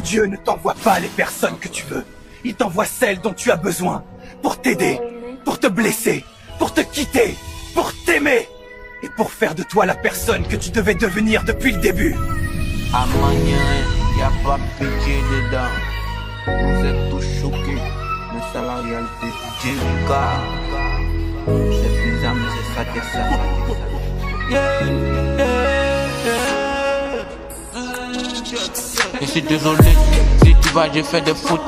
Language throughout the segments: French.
Dieu ne t'envoie pas les personnes que tu veux. Il t'envoie celles dont tu as besoin. Pour t'aider, pour te blesser, pour te quitter, pour t'aimer. Et pour faire de toi la personne que tu devais devenir depuis le début. À manière, y a pas pitié dedans. Vous êtes tous choqués, mais c'est la réalité du gars. C'est bizarre, mais c'est ça que ça. Je suis désolé, si tu vas, j'ai fait des fautes.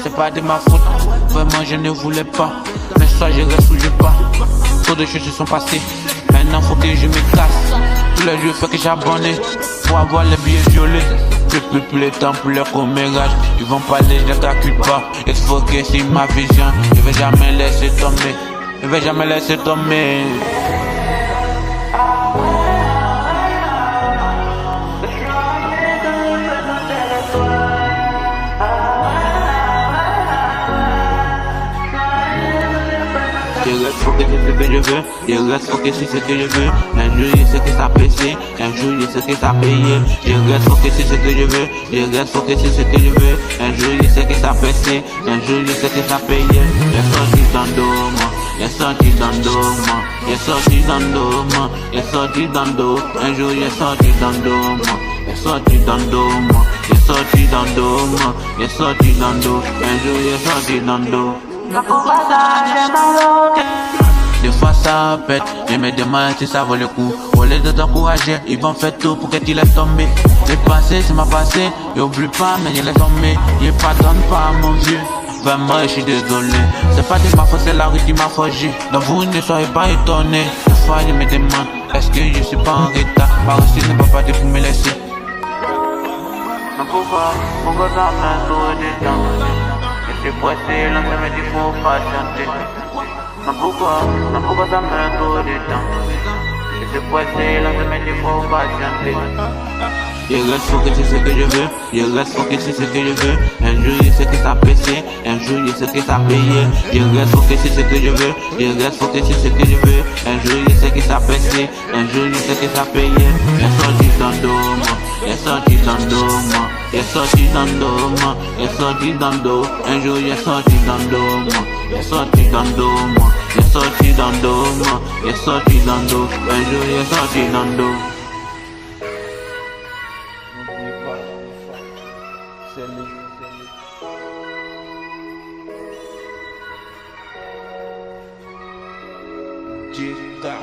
C'est pas de ma faute, vraiment je ne voulais pas. Mais soit je reste ou je pars. Trop de choses se sont passées, maintenant faut que je me casse. Tous les jours faut que j'abonne pour avoir les billets violets. Plus le temps pour leur commérage. Ils vont parler, je ne calcule pas. Il faut que c'est ma vision. Je vais jamais laisser tomber. Je vais jamais laisser tomber. Je reste focus sur ce que je veux, je reste focus sur ce que je veux. Un jour je sais que ça péché, un jour je sais que ça payé. Je reste focus sur ce que je veux, je reste focus sur ce que je veux. Un jour je sais que ça péché, un jour je sais que ça payé. J'ai sorti dans l'eau, j'ai sorti dans l'eau, j'ai sorti dans l'eau, j'ai sorti dans l'eau. Un jour j'ai sorti dans l'eau, j'ai sorti dans l'eau, j'ai sorti dans l'eau, j'ai sorti dans l'eau. Un jour j'ai sorti dans l'eau. Des fois ça pète, je me demande si ça vaut le coup. Au lieu de t'encourager, ils vont faire tout pour que tu laisses tomber. Le passé c'est ma passé, j'oublie pas mais je laisse tomber. Je pardonne pas mon vieux, vraiment je suis désolé. C'est pas de ma faute, c'est la rue qui m'a forgé. Donc vous ne soyez pas étonnés. Des fois je me demande, est-ce que je suis pas en retard? Par aussi ne peut pas te pour me laisser. Mais pourquoi ça m'a trop de temps? Je suis pressé, l'ensemble mais il faut patienter. Mais pourquoi ça met trop de temps? Je suis pressé, l'ensemble mais il faut patienter. Je reste focus sur ce que je veux, je reste focus sur ce que je veux. Un jour je sais que ça péché, un jour je sais que ça payé. Je reste focus sur ce que je veux, je reste focus sur ce que je veux. Un jour je sais que ça péché, un jour je sais que ça payé. J'ai sorti dans l'eau, j'ai sorti dans l'eau, j'ai sorti dans l'eau, j'ai sorti dans l'eau. Un jour j'ai sorti dans l'eau, j'ai sorti dans l'eau, j'ai sorti dans l'eau, j'ai sorti dans l'eau. Un jour j'ai sorti dans l'eau. Diga.